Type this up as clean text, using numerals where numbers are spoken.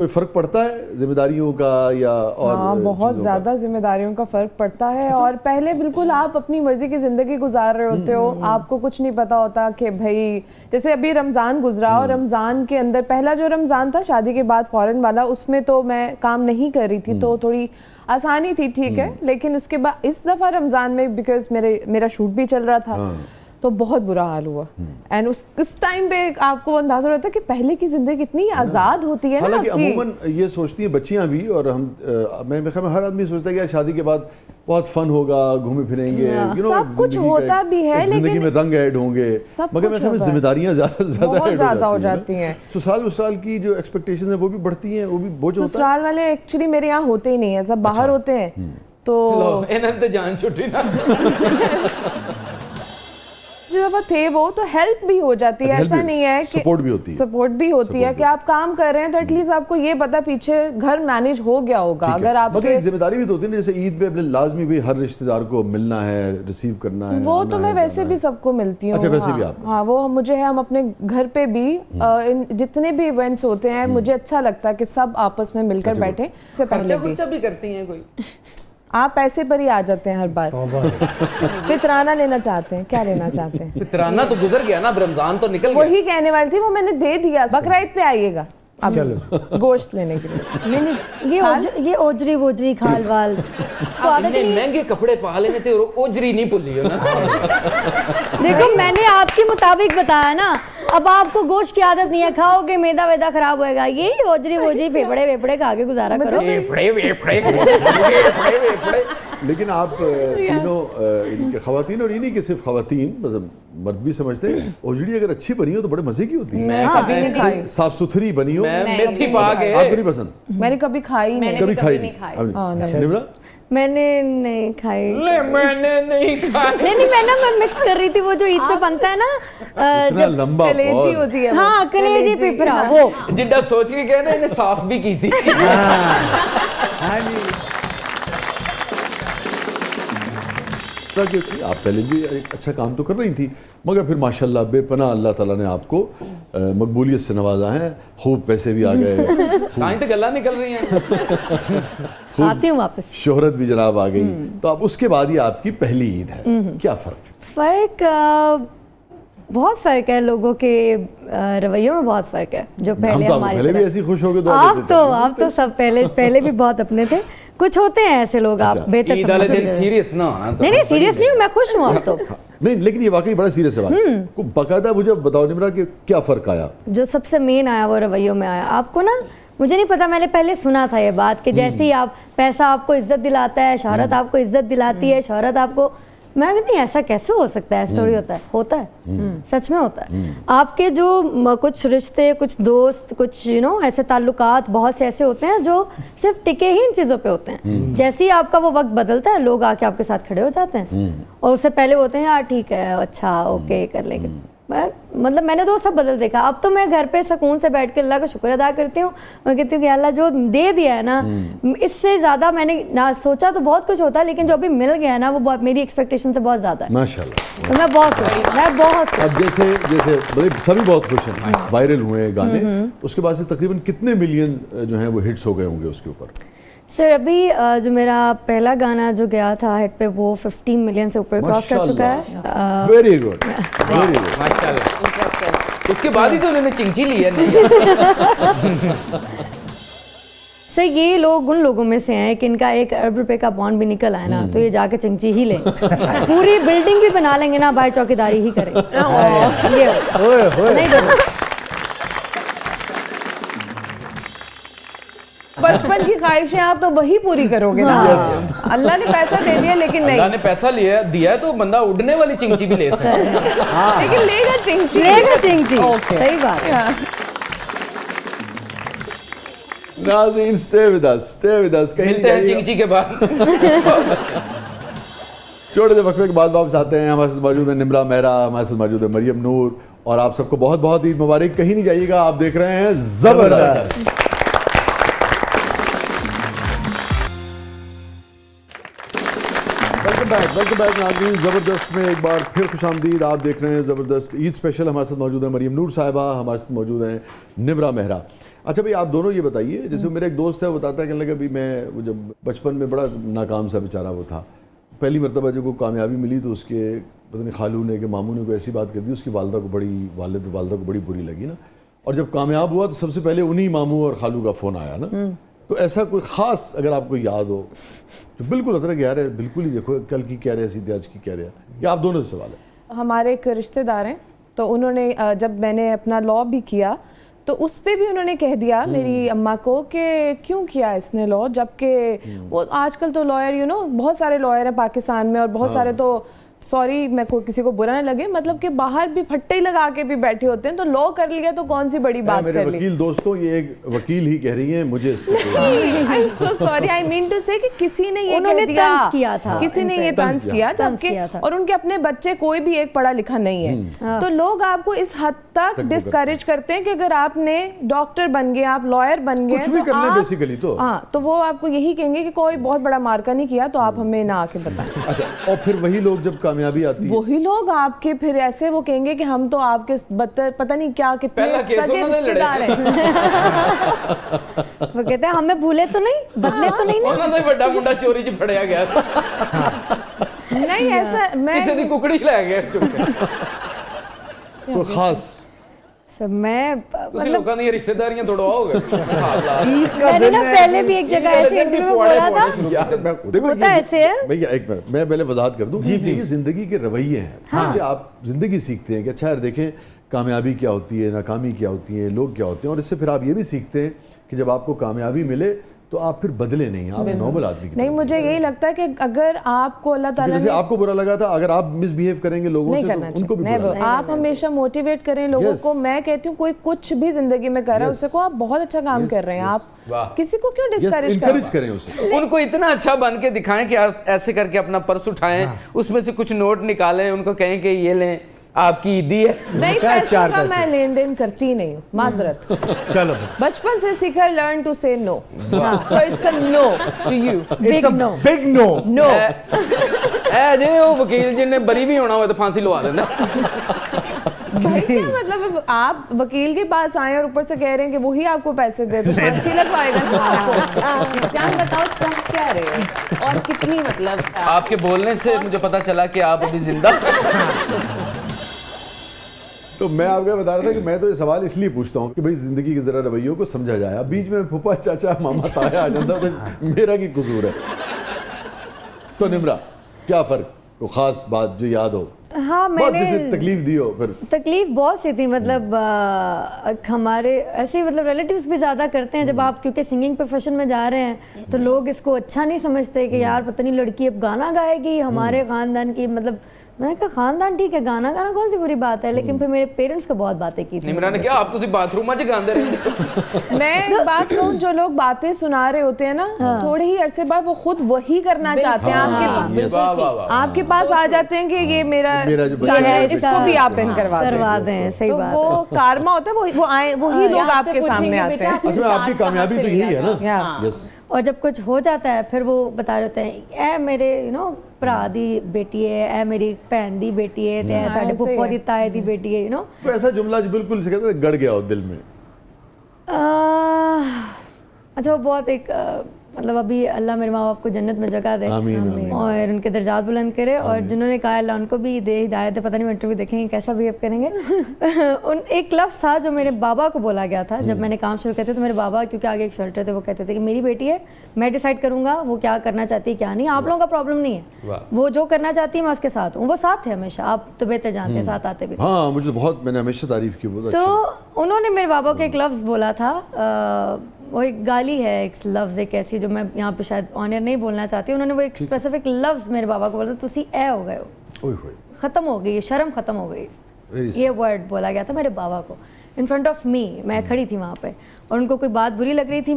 कोई फ़र्क पड़ता है जिम्मेदारियों का या और हाँ, बहुत ज़्यादा जिम्मेदारियों का फ़र्क पड़ता है। और पहले बिल्कुल आप अपनी मर्जी की ज़िंदगी गुजार रहे होते हो, आपको कुछ नहीं पता होता कि भाई जैसे अभी रमज़ान गुजरा और रमज़ान के अंदर पहला जो रमज़ान था शादी के बाद फ़ौरन वाला, उसमें तो मैं काम नहीं कर रही थी तो थोड़ी आसानी थी, ठीक है। लेकिन उसके बाद इस दफ़ा रमज़ान में बिकॉज मेरा शूट भी चल रहा था तो बहुत बुरा हाल हुआ। एंड उस टाइम पे आपको अंदाजा रहता है कि पहले की जिंदगी कितनी आजाद होती है ना। हालांकि अमूमन ये सोचती हैं बच्चियां भी, और मैं हर आदमी सोचता है कि शादी के बाद बहुत फन होगा, घूमे फिरेंगे, सब कुछ होता भी है, जिंदगी में रंग ऐड होंगे, मगर मैं समझ जिम्मेदारियां ज्यादा हो जाती हैं। ससुराल की जो एक्सपेक्टेशंस है वो भी बढ़ती हैं, वो भी बोझ होता है। ससुराल वाले एक्चुअली मेरे यहाँ होते ही नहीं है, सब बाहर होते हैं तो जान छुट्टी ना जो थे वो तो हेल्प भी हो जाती है, ऐसा नहीं है कि सपोर्ट भी होती है कि आप काम कर रहे हैं तो एटलीस्ट आपको ये पता पीछे घर मैनेज हो गया होगा। अगर आप मगर एक जिम्मेदारी भी तो होती है, जैसे ईद पे अपने लाजमी भी हर रिश्तेदार को मिलना है, रिसीव करना है। वो तो मैं वैसे भी सबको मिलती हूँ। अच्छा, वैसे भी आप? हाँ, वो मुझे है, हम अपने घर पे भी जितने भी इवेंट्स होते हैं मुझे अच्छा लगता है कि सब आपस में मिलकर बैठे। खर्चा भी करती हैं कोई? आप पैसे पर ही आ जाते हैं हर बार। फितराना लेना चाहते हैं, क्या लेना चाहते हैं? फितराना तो गुजर गया ना, रमजान तो निकल गया। वही कहने वाली थी, वो मैंने दे दिया। बकरीद पे आइएगा अब गोश्त लेने के लिए। नहीं ये ओजरी वोजरी खाल वाल इतने महंगे कपड़े पा लेने थे और ओजरी नहीं भूली हो ना। देखो मैंने आपके मुताबिक बताया ना, अब आपको गोश्त की आदत नहीं है, खाओगे मैदा वैदा खराब होएगा। यही ओजरी वोजरी फेफड़े वेफड़े खा के गुजारा करो। लेकिन आप तीनों इनके खवातीन और इन्हीं के सिर्फ खवातीन, मतलब मर्द भी समझते हैं ओजड़ी अगर अच्छी बनी हो तो बड़े मजे की होती है। मैं कभी नहीं खाई। साफ सुथरी बनी हो। मेथी पाक है। आपको नहीं पसंद? मैंने कभी खाई नहीं। कभी खाई नहीं। निम्रा? मैंने नहीं खाई। मैंने नहीं खाई। नहीं मैं मिक्स कर रही थी, वो जो ईद पे बनता है ना, जब लंबा कलेजी होती है। हाँ, कलेजी पिपरा, वो जिड्डा सोच के कहना इन्हें साफ भी की थी। क्योंकि आप पहले भी एक अच्छा काम तो कर रही थी, मगर फिर माशाल्लाह बेपनाह अल्लाह ताला ने आपको मकबूलियत से नवाजा है, खूब पैसे भी आ गए, कहीं तो गल्ला निकल रही हैं। आती हूँ वापस, शोहरत भी जनाब आ गई। तो अब उसके बाद ही आपकी पहली ईद है, क्या फ़र्क? बहुत फ़र्क है, लोगों के रवैयों में बहुत फ़र्क है। जो पहले हमारे पहले भी ऐसी खुश हो गए आप तो सब पहले भी बहुत अपने थे। कुछ होते हैं ऐसे लोग, आप बेहतर सीरियस ना होना। नहीं सीरियस नहीं हूँ मैं, खुश हूँ अब तो। नहीं, लेकिन ये वाकई बड़ा सीरियस है बात। बाकायदा मुझे बताओ निम्रा कि क्या फ़र्क आया? जो सबसे मेन आया वो रवैयों में आया। आपको ना, मुझे नहीं पता, मैंने पहले सुना था ये बात कि जैसे ही आप पैसा आपको इज्जत दिलाता है, शोहरत आपको इज्जत दिलाती है, शोहरत आपको, मैं नहीं, ऐसा कैसे हो सकता है? ऐसा थोड़ी होता है, सच में होता है। आपके जो कुछ रिश्ते, कुछ दोस्त, कुछ ऐसे ताल्लुकात बहुत से ऐसे होते हैं जो सिर्फ टिके ही इन चीज़ों पे होते हैं। जैसे ही आपका वो वक्त बदलता है, लोग आके आपके साथ खड़े हो जाते हैं और उससे पहले होते हैं यार ठीक है, अच्छा ओके कर लेंगे। मतलब मैंने तो सब बदल देखा। अब तो मैं घर पे सुकून से बैठ के अल्लाह का शुक्र अदा करती हूँ। मैं कहती हूँ कि अल्लाह जो दे दिया है ना, इससे ज़्यादा मैंने ना सोचा तो बहुत कुछ होता, लेकिन जो अभी मिल गया है ना, वो बहुत मेरी एक्सपेक्टेशन से बहुत ज़्यादा है। माशाल्लाह। तो मैं बहुत खुश। अब जैसे सभी बहुत खुश हैं, वायरल हुए गाने, उसके बाद से तकरीबन कितने मिलियन जो हैं वो हिट्स हो गए होंगे उसके ऊपर? सर अभी जो मेरा पहला गाना जो गया था हिट पे, वो 15 मिलियन से ऊपर क्रॉस कर चुका है। वेरी गुड माशाल्लाह। उसके बाद ही तो उन्होंने चिंची ली है। सर ये लोग उन लोगों में से हैं कि इनका 1 अरब रुपए का बॉन्ड भी निकल आए ना, तो ये जाके चिंची ही लें। पूरी बिल्डिंग भी बना लेंगे ना, भाई चौकीदारी ही करें। नहीं बचपन की ख्वाहिशें आप तो वही पूरी करोगे ना। अल्लाह ने पैसा दे दिया, लेकिन नहीं, अल्लाह ने पैसा दिया है तो बंदा उड़ने वाली चिंची भी ले सकता है। लेकिन लेगा चिंची। सही बात है। नाज़रीन स्टे विद अस मिलते हैं चिंची के बाद। छोटे से वक्फे के बाद वापस आते हैं। हमारे साथ मौजूद है निम्रा मेहरा, हमारे साथ मौजूद है मरियम नूर, और आप सबको बहुत बहुत ईद मुबारक। कहीं नहीं जाइएगा, आप देख रहे हैं ज़बरदस्त। वेलकम बैक नाज़रीन, ज़बरदस्त में एक बार फिर खुशामदीद। आप देख रहे हैं ज़बरदस्त ईद स्पेशल। हमारे साथ मौजूद है मरियम नूर साहिबा, हमारे साथ मौजूद हैं निम्रा मेहरा। अच्छा भाई, आप दोनों ये बताइए, जैसे मेरा एक दोस्त है, वो बताता है, कहने लगा अभी मैं वो जब बचपन में बड़ा नाकाम सा बेचारा वो था, पहली मरतबा जब को कामयाबी मिली तो उसके पता नहीं खालू ने कि मामू ने कोई ऐसी बात कर दी, उसकी वालदा को बड़ी बुरी लगी ना, और जब कामयाब हुआ तो सबसे पहले उन्हीं मामू और खालू का फ़ोन आया ना। तो ऐसा कोई ख़ास अगर आपको याद हो जो बिल्कुल होता है कि यार बिल्कुल ही देखो कल की कह रहे सीधे आज की कह रहे, या आप दोनों से सवाल है। हमारे एक रिश्तेदार हैं, तो उन्होंने जब मैंने अपना लॉ भी किया तो उस पे भी उन्होंने कह दिया मेरी अम्मा को कि क्यों किया इसने लॉ, जबकि वो आजकल तो लॉयर बहुत सारे लॉयर हैं पाकिस्तान में, और बहुत सारे तो सॉरी मैं किसी को बुरा ना लगे, मतलब कि बाहर भी फट्टे ही लगा के भी बैठे होते हैं, तो लॉ कर लिया तो कौन सी बड़ी बात मेरे कर ली। वकील दोस्तों, ये एक वकील ही कह रही हैं, मुझे I am so sorry, I mean to say कि किसी ने ये कह दिया, तंज किया था, किसी ने ये तंज किया, जबकि और उनके अपने बच्चे कोई भी एक पढ़ा लिखा नहीं है, तो लोग आपको इस हद तक डिस्करेज करते हैं कि अगर आपने डॉक्टर बन गए, आप लॉयर बन गए, कुछ भी कर ले बेसिकली तो हाँ, तो वो आपको यही कहेंगे कि कोई बहुत बड़ा मार्का नहीं किया, तो आप हमें ना आके बताएं। अच्छा, और फिर वही लोग जब कामयाबी आती है, वही लोग आपके फिर ऐसे वो कहेंगे कि हम तो आपके पता नहीं क्या कितने सगे रिश्तेदार हैं। वो कहते हैं हमें भूले तो नहीं, बदले तो नहीं ना। ਉਹਨਾਂ ਦਾ ਹੀ ਵੱਡਾ ਮੁੰਡਾ ਚੋਰੀ 'ਚ ਫੜਿਆ ਗਿਆ नहीं ऐसा मैं ਕਿਸੇ ਦੀ ਕੁਕੜੀ ਲੈ ਗਿਆ ਚੁੱਕ ਕੇ कोई खास सब मैं ਤੁਸੀਂ ਲੋਕਾਂ ਦੀਆਂ ਰਿਸ਼ਤੇਦਾਰੀਆਂ ਤੋੜਵਾਓਗੇ ਹਿਸਾਬ ਲਾ मैंने ना पहले भी एक जगह ऐसे इंटरव्यू में बोला था। देखो होता ऐसे है। भैया एक मिनट मैं पहले वजाहत कर दूं, ये जिंदगी के रवैये हैं, जिससे आप जिंदगी सीखते हैं कि अच्छा यार देखें कामयाबी क्या होती है, नाकामी क्या होती है, लोग क्या होते हैं, और इससे फिर आप ये भी सीखते हैं कि जब आपको कामयाबी मिले तो आप फिर बदले नहीं, आप नॉर्मल आदमी की नहीं, मुझे यही लगता है कि अगर आपको अल्लाह ताला जैसे आपको बुरा लगा था, अगर आप मिसबिहेव करेंगे लोगों नहीं से करना तो उनको भी चाहिए, बुरा never। आप हमेशा मोटिवेट करें लोगों Yes। को। मैं कहती हूँ कोई कुछ भी जिंदगी में कर रहा है उससे को आप बहुत अच्छा काम कर रहे हैं, आप वाह। किसी को क्यों डिस्करेज इंकरेज करें उसे। उनको इतना अच्छा बन के दिखाएं कि आप ऐसे करके अपना पर्स उठाएं, उसमें से कुछ नोट निकालें, उनको कहें कि ये लें आपकी ईदी है। नहीं, पैसों का मैं लेन देन करती नहीं हूँ, माजरत। चलो बचपन से सीखा, learn to say no, so it's a no to you, it's a big no. No. ए जे वो वकील जिन्हें बरी भी होना हो तो फांसी लगा देना। भाई क्या मतलब, आप वकील के पास आए और ऊपर से कह रहे हैं कि वही आपको पैसे दे, तो फांसी लगवाएगा ना आपको। जान बताओ तुम क्या रहे हो और कितनी मतलब आपके बोलने से मुझे पता चला कि आप अभी जिंदा। तो मैं आपको बता रहा था कि मैं तो ये सवाल इसलिए पूछता हूँ कि भाई जिंदगी के जरा रवैयों को समझा जाए। अब बीच में फूफा चाचा मामा ताया आ जाता तो मेरा की कसूर है। तो निम्रा, क्या फर्क, कोई खास बात जो याद हो? हाँ, बहुत मैंने जैसे तकलीफ दी हो फिर? तकलीफ बहुत सी थी, मतलब हमारे ऐसे मतलब रिलेटिव्स भी ज़्यादा करते हैं जब आप क्योंकि सिंगिंग प्रोफेशन में जा रहे हैं तो लोग इसको अच्छा नहीं समझते कि यार पता नहीं लड़की अब गाना गाएगी हमारे ख़ानदान की, मतलब मैंने कहा खानदान ठीक है, गाना गाना कौन सी बुरी बात है, लेकिन फिर मेरे पेरेंट्स को बहुत बातें की थी। निमरा ने क्या आप तुसी बाथरूम में गांदे रहंदे? मैं एक बात कहूँ, जो लोग बातें सुना रहे होते हैं ना, थोड़े ही अरसे बाद वो खुद वही करना चाहते हैं, आपके पास आ जाते हैं कि ये मेरा जो बच्चा है, है, इसको भी आप इन करवा दें। सही तो बात वो कारमा होता है, वो आए वही लोग आपके सामने आते हैं। असल में आपकी कामयाबी तो यही है ना। यस। और जब कुछ हो जाता है फिर वो बता रहे होते हैं ए मेरे भरा दी बेटी है, ए मेरी भैन दी बेटी है, ते साडे फुफ्फो दी ताए दी बेटी है, तो ऐसा जुमला जो बिल्कुल से कहते हैं गड़ गया हो दिल में। अच्छा, वो बहुत एक मतलब अभी अल्लाह मेरे माँ बाप को जन्नत में जगह दे आमीन। और उनके दर्जात बुलंद करे, और जिन्होंने कहा अल्लाह उनको भी दे हिदायत, पता नहीं इंटरव्यू देखेंगे कैसा बिहेव करेंगे। उन एक लफ्ज़ था जो मेरे बाबा को बोला गया था जब मैंने काम शुरू किया था, तो मेरे बाबा क्योंकि आगे एक शेल्टर थे, वो कहते थे कि मेरी बेटी है, मैं डिसाइड करूंगा वो क्या करना चाहती है क्या नहीं, आप लोगों का प्रॉब्लम नहीं है, वो जो करना चाहती है मैं उसके साथ हूँ। वो साथ थे हमेशा, आप तो बेहतर जानते हैं, साथ आते भी। हाँ, मुझे बहुत, मैंने हमेशा तारीफ की। बहुत तो उन्होंने मेरे बाबा को एक लफ्ज़ बोला था, वो एक गाली है, एक लफ्ज़ एक ऐसी जो मैं यहाँ पे शायद ऑनर नहीं बोलना चाहती। उन्होंने वो एक स्पेसिफिक लफ्ज़ मेरे बाबा को बोला, तुसी ए हो गए हो, ख़त्म हो गई, शर्म ख़त्म हो गई, ये वर्ड बोला गया था मेरे बाबा को इन फ्रंट ऑफ मी। मैं खड़ी थी वहाँ पे और उनको कोई बात बुरी लग रही थी।